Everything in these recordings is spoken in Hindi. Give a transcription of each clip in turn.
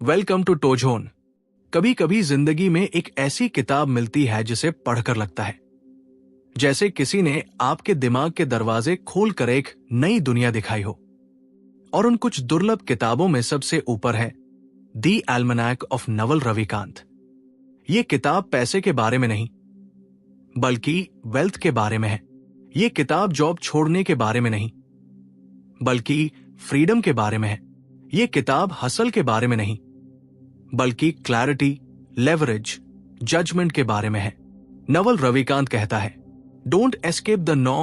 Welcome to टोजोन। कभी कभी जिंदगी में एक ऐसी किताब मिलती है जिसे पढ़कर लगता है जैसे किसी ने आपके दिमाग के दरवाजे खोलकर एक नई दुनिया दिखाई हो। और उन कुछ दुर्लभ किताबों में सबसे ऊपर है दी एल्मनैक ऑफ नवल रविकांत। ये किताब पैसे के बारे में नहीं बल्कि वेल्थ के बारे में है। ये किताब जॉब छोड़ने के बारे में नहीं बल्कि फ्रीडम के बारे में है। ये किताब हसल के बारे में नहीं बल्कि क्लैरिटी, लेवरेज, जजमेंट के बारे में है। नवल रविकांत कहता है, don't escape the no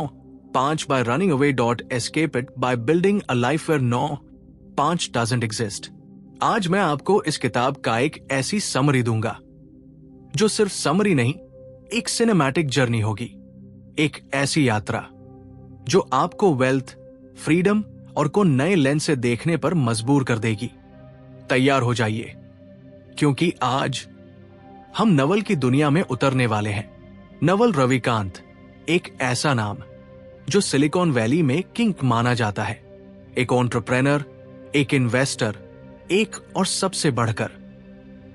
5 by running away. Escape it by building a life where no 5 doesn't exist. आज मैं आपको इस किताब का एक ऐसी समरी दूंगा जो सिर्फ समरी नहीं, एक सिनेमैटिक जर्नी होगी। एक ऐसी यात्रा जो आपको वेल्थ, फ्रीडम और को नए लेंस से देखने पर मजबूर कर देगी। तैयार हो जाइए, क्योंकि आज हम नवल की दुनिया में उतरने वाले हैं। नवल रविकांत एक ऐसा नाम जो सिलिकॉन वैली में किंग माना जाता है। एक एंटरप्रेन्योर, एक इन्वेस्टर, एक और सबसे बढ़कर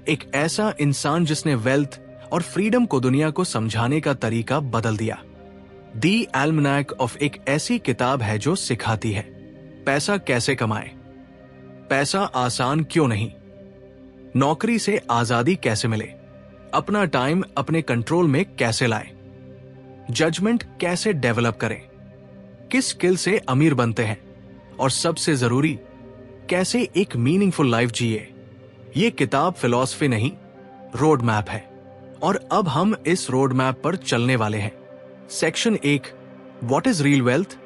एक ऐसा इंसान जिसने वेल्थ और फ्रीडम को दुनिया को समझाने का तरीका बदल दिया। दी एल्मनैक ऑफ एक ऐसी किताब है जो सिखाती है पैसा कैसे कमाएं, पैसा आसान क्यों नहीं, नौकरी से आजादी कैसे मिले, अपना टाइम अपने कंट्रोल में कैसे लाएं, जजमेंट कैसे डेवलप करें, किस स्किल से अमीर बनते हैं और सबसे जरूरी कैसे एक मीनिंगफुल लाइफ जिए। ये किताब फिलॉसफी नहीं, रोड मैप है। और अब हम इस रोड मैप पर चलने वाले हैं। Section 1, what is real wealth.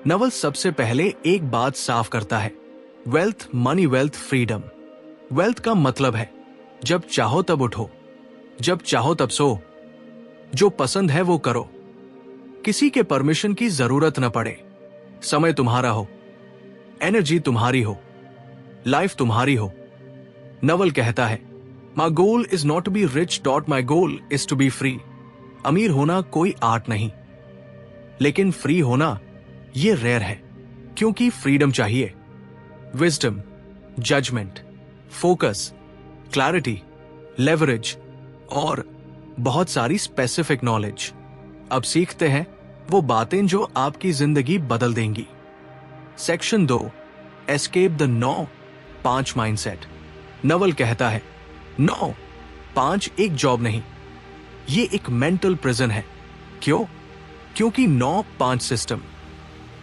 Naval सबसे पहले एक बात साफ करता है, wealth, money, wealth, freedom. Wealth का मतलब है जब चाहो तब उठो, जब चाहो तब सो, जो पसंद है वो करो, किसी के परमिशन की जरूरत न पड़े, समय तुम्हारा हो, एनर्जी तुम्हारी हो, लाइफ तुम्हारी हो। नवल कहता है, my goal is not to be rich. My goal is to be free. अमीर होना कोई आर्ट नहीं, लेकिन फ्री होना ये रेयर है, क्योंकि फ्रीडम चाहिए wisdom, judgment, focus, clarity, leverage और बहुत सारी स्पेसिफिक नॉलेज। अब सीखते हैं वो बातें जो आपकी जिंदगी बदल देंगी। Section 2, escape the no 5 mindset. Naval कहता है, नो 5 एक जॉब नहीं, ये एक मेंटल प्रिजन है। क्यों? क्योंकि 9-5 सिस्टम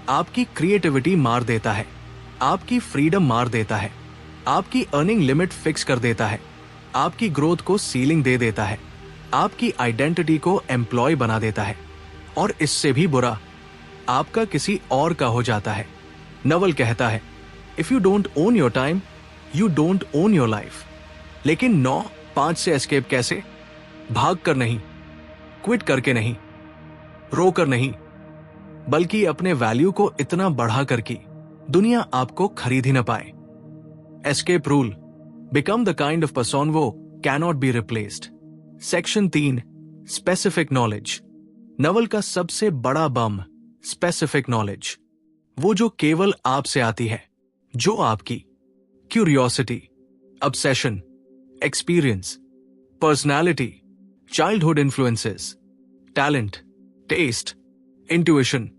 आपकी क्रिएटिविटी मार देता है, आपकी फ्रीडम मार देता है, आपकी अर्निंग लिमिट फिक्स कर देता है, आपकी ग्रोथ को सीलिंग दे देता है, आपकी आइडेंटिटी को एम्प्लॉय बना देता है, और इससे भी बुरा आपका किसी और का हो जाता है। नवल कहता है, if you don't own your time, you don't own your life. लेकिन 9-5 से एस्केप कैसे? भाग कर नहीं, क्विट करके नहीं, रो कर नहीं, बल्कि अपने वैल्यू को इतना बढ़ा कर कि दुनिया आपको खरीद ही न पाए। Escape rule, become the kind of person who cannot be replaced. Section 3, specific knowledge. Naval का सबसे बड़ा बम स्पेसिफिक नॉलेज, वो जो केवल आपसे आती है, जो आपकी curiosity, obsession, experience, personality, childhood influences, talent, taste, intuition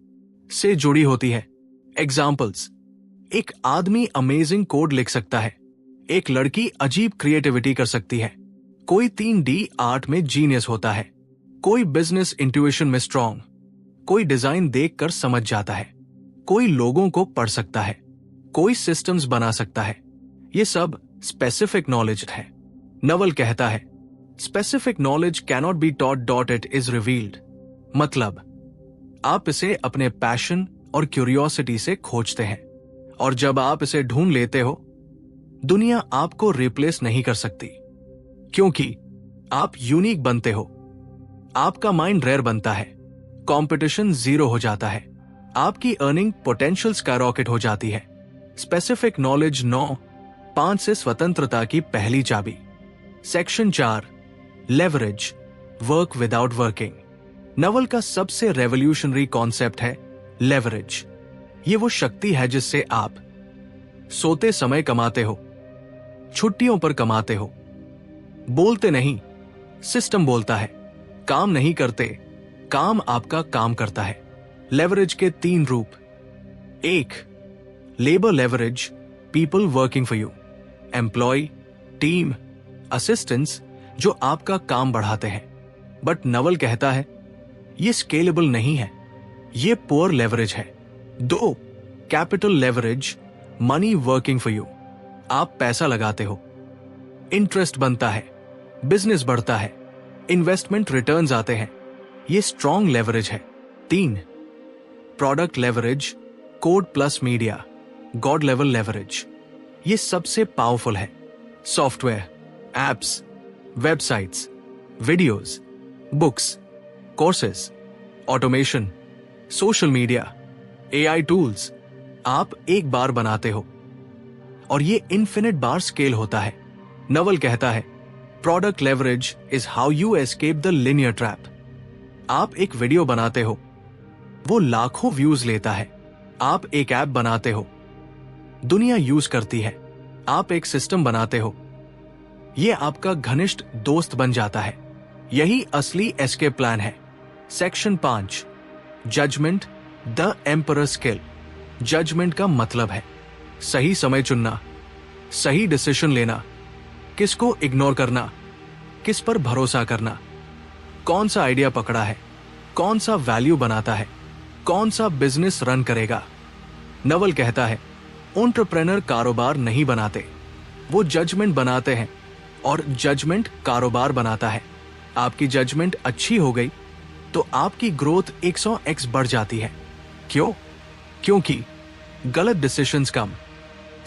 से जुड़ी होती है। एग्जाम्पल्स, एक आदमी अमेजिंग कोड लिख सकता है, एक लड़की अजीब क्रिएटिविटी कर सकती है, कोई 3D आर्ट में जीनियस होता है, कोई बिजनेस इंट्यूशन में स्ट्रांग, कोई डिजाइन देखकर समझ जाता है, कोई लोगों को पढ़ सकता है, कोई सिस्टम्स बना सकता है। ये सब स्पेसिफिक नॉलेज है। नवल कहता है, specific knowledge cannot be taught. It is revealed. मतलब आप इसे अपने पैशन और क्यूरियोसिटी से खोजते हैं, और जब आप इसे ढूंढ लेते हो, दुनिया आपको रिप्लेस नहीं कर सकती, क्योंकि आप यूनिक बनते हो। आपका माइंड रेयर बनता है, कंपटीशन जीरो हो जाता है, आपकी अर्निंग पोटेंशियल स्काईरॉकेट हो जाती है। स्पेसिफिक नॉलेज 9-5 से स्वतंत्रता की पहली चाबी। Section 4, leverage, work without working. Naval का सबसे रेवोल्यूशनरी कॉन्सेप्ट है लेवरेज। ये वो शक्ति है जिससे आप सोते समय कमाते हो, छुट्टियों पर कमाते हो। बोलते नहीं, सिस्टम बोलता है। काम नहीं करते, काम आपका काम करता है। लेवरेज के 3 रूप। 1. Labour leverage, people working for you, employ, team, assistants जो आपका काम बढ़ाते हैं। बट नवल कहता है ये स्केलेबल नहीं है, ये पुअर लेवरेज है। 2. Capital leverage, money working for you, आप पैसा लगाते हो, इंटरेस्ट बनता है, बिजनेस बढ़ता है, इन्वेस्टमेंट रिटर्न्स आते हैं, ये स्ट्रॉन्ग लेवरेज है। 3. Product leverage, code plus media, God level leverage, ये सबसे पावरफुल है। Software, apps, websites, videos, books, courses, automation, social media, AI tools, आप एक बार बनाते हो और ये इन्फिनिट बार स्केल होता है। नवल कहता है product leverage is how you escape the linear trap. आप एक वीडियो बनाते हो, वो लाखों व्यूज लेता है। आप एक ऐप बनाते हो, दुनिया यूज करती है। आप एक सिस्टम बनाते हो, ये आपका घनिष्ठ दोस्त बन जाता है। यही असली एस्केप प्लान है। Section 5, judgment, the emperor skill. Judgment का मतलब है सही समय चुनना, सही डिसीजन लेना, किसको इग्नोर करना, किस पर भरोसा करना, कौन सा आइडिया पकड़ा है, कौन सा वैल्यू बनाता है, कौन सा बिजनेस रन करेगा। नवल कहता है एंटरप्रेन्योर कारोबार नहीं बनाते, वो जजमेंट बनाते हैं और जजमेंट कारोबार बनाता है। आपकी जजमेंट अच्छी हो गई तो आपकी ग्रोथ 100x बढ़ जाती है। क्यों? क्योंकि गलत डिसीजंस कम,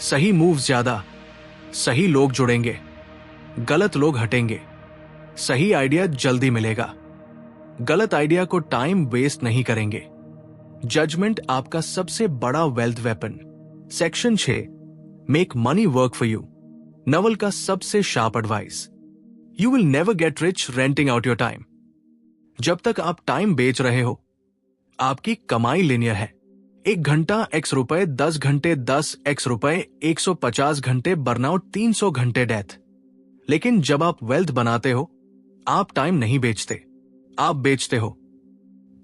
सही मूव्स ज्यादा, सही लोग जुड़ेंगे, गलत लोग हटेंगे, सही आइडिया जल्दी मिलेगा, गलत आइडिया को टाइम वेस्ट नहीं करेंगे। जजमेंट आपका सबसे बड़ा wealth weapon. Section 6, make money work for you. Naval का सबसे sharp advice, you will never get rich renting out your time. जब तक आप टाइम बेच रहे हो, आपकी कमाई लिनियर है। 1 घंटा x रुपए, 10 घंटे 10x रुपए, 150 घंटे बर्नआउट, 300 घंटे डेथ। लेकिन जब आप वेल्थ बनाते हो, आप टाइम नहीं बेचते, आप बेचते हो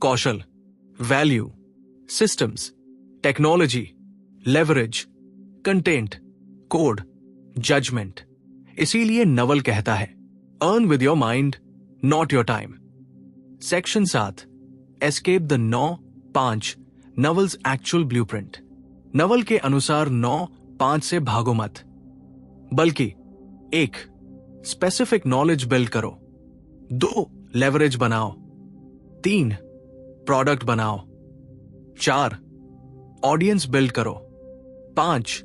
कौशल, value, systems, technology, leverage, content, code, judgement. इसीलिए नवल कहता है earn with your mind, not your time. Section 7, escape the 9-5, Naval's actual blueprint. Naval के अनुसार 9-5 से भागो मत, बल्कि 1. स्पेसिफिक नॉलेज बिल्ड करो, 2. लेवरेज बनाओ, 3. प्रोडक्ट बनाओ, 4. ऑडियंस बिल्ड करो, 5.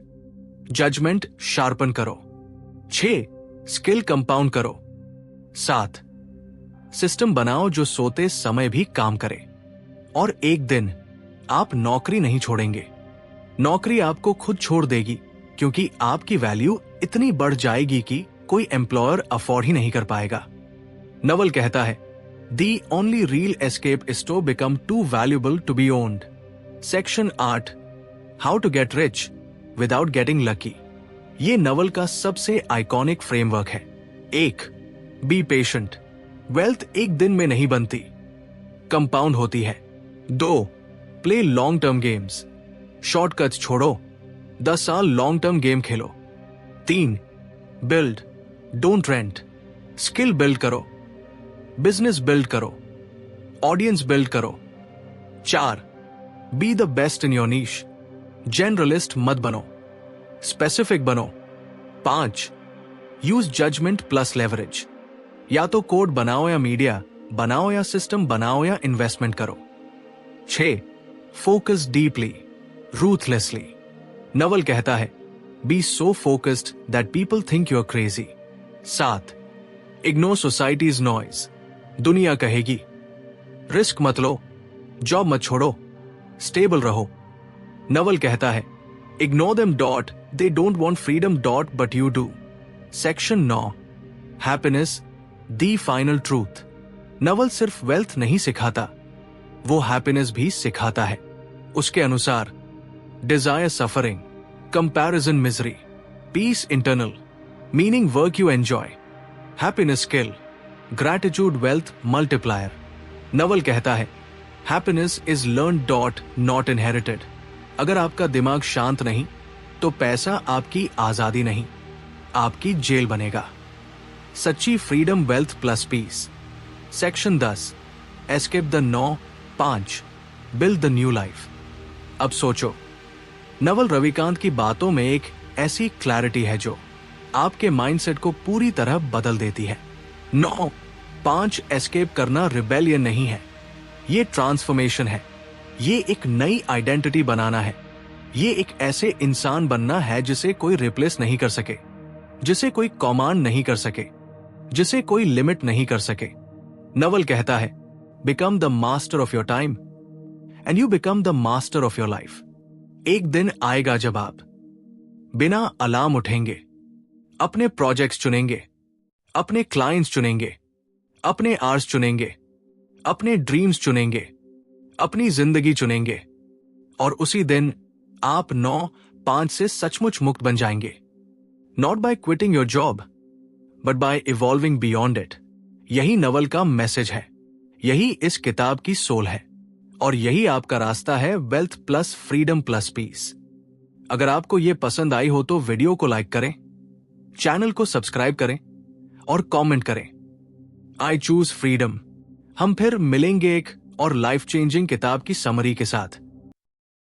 जजमेंट शार्पन करो, 6. स्किल कंपाउंड करो, 7. सिस्टम बनाओ जो सोते समय भी काम करे। और एक दिन आप नौकरी नहीं छोड़ेंगे, नौकरी आपको खुद छोड़ देगी, क्योंकि आपकी वैल्यू इतनी बढ़ जाएगी कि कोई एम्प्लॉयर अफोर्ड ही नहीं कर पाएगा। नवल कहता है the only real escape is to become too valuable to be owned. Section 8, how to get rich without getting lucky. ये नवल का सबसे आइकॉनिक फ्रेमवर्क है। 1. बी पेशेंट, वेल्थ एक दिन में नहीं बनती, कंपाउंड होती है। 2. Play long term games, shortcuts छोड़ो, 10 साल long term game Khelo. 3. Build, don't rent, skill build करो, बिजनेस बिल्ड करो, ऑडियंस बिल्ड करो। 4. Be the best in your niche, generalist मत बनो, स्पेसिफिक बनो। 5. यूज जजमेंट प्लस लेवरेज, या तो कोड बनाओ या मीडिया बनाओ या सिस्टम बनाओ या इन्वेस्टमेंट करो। 6. Focus deeply, ruthlessly. नवल कहता है be so focused that people think you are crazy. 7. Ignore society's noise, दुनिया कहेगी। रिस्क मत लो, जॉब मत छोड़ो, स्टेबल रहो। नवल कहता है ignore them dot they don't want freedom dot but you do. Section 9, happiness, the final truth. Naval सिर्फ वेल्थ नहीं सिखाता, वो हैप्पीनेस भी सिखाता है। उसके अनुसार desire suffering, comparison misery, peace internal, meaning work you enjoy, happiness skill, gratitude wealth multiplier. Naval कहता है happiness is learned not inherited. अगर आपका दिमाग शांत नहीं तो पैसा आपकी आजादी नहीं, आपकी जेल बनेगा। सच्ची freedom wealth plus peace. Section 10, escape the 9-5, build the new life. अब सोचो, नवल रविकांत की बातों में एक ऐसी क्लैरिटी है जो आपके माइंडसेट को पूरी तरह बदल देती है। 9-5 एस्केप करना रिबेलियन नहीं है, ये ट्रांसफॉर्मेशन है। ये एक नई आइडेंटिटी बनाना है। ये एक ऐसे इंसान बनना है जिसे कोई रिप्लेस नहीं कर सके, जिसे कोई कमांड नहीं कर सके, जिसे कोई लिमिट नहीं कर सके। नवल कहता है become the master of your time and you become the master of your life. एक दिन आएगा जब आप बिना अलार्म उठेंगे, अपने प्रोजेक्ट्स चुनेंगे, अपने क्लाइंट्स चुनेंगे, अपने आवर्स चुनेंगे, अपने ड्रीम्स चुनेंगे, अपनी जिंदगी चुनेंगे, और उसी दिन आप 9-5 से सचमुच मुक्त बन जाएंगे। Not by quitting your job but by evolving beyond it. यही नवल का मैसेज है, यही इस किताब की सोल है, और यही आपका रास्ता है wealth plus freedom plus peace. अगर आपको यह पसंद आई हो तो वीडियो को लाइक करें, चैनल को सब्सक्राइब करें और कमेंट करें। I choose freedom. हम फिर मिलेंगे एक और लाइफ चेंजिंग किताब की समरी के साथ।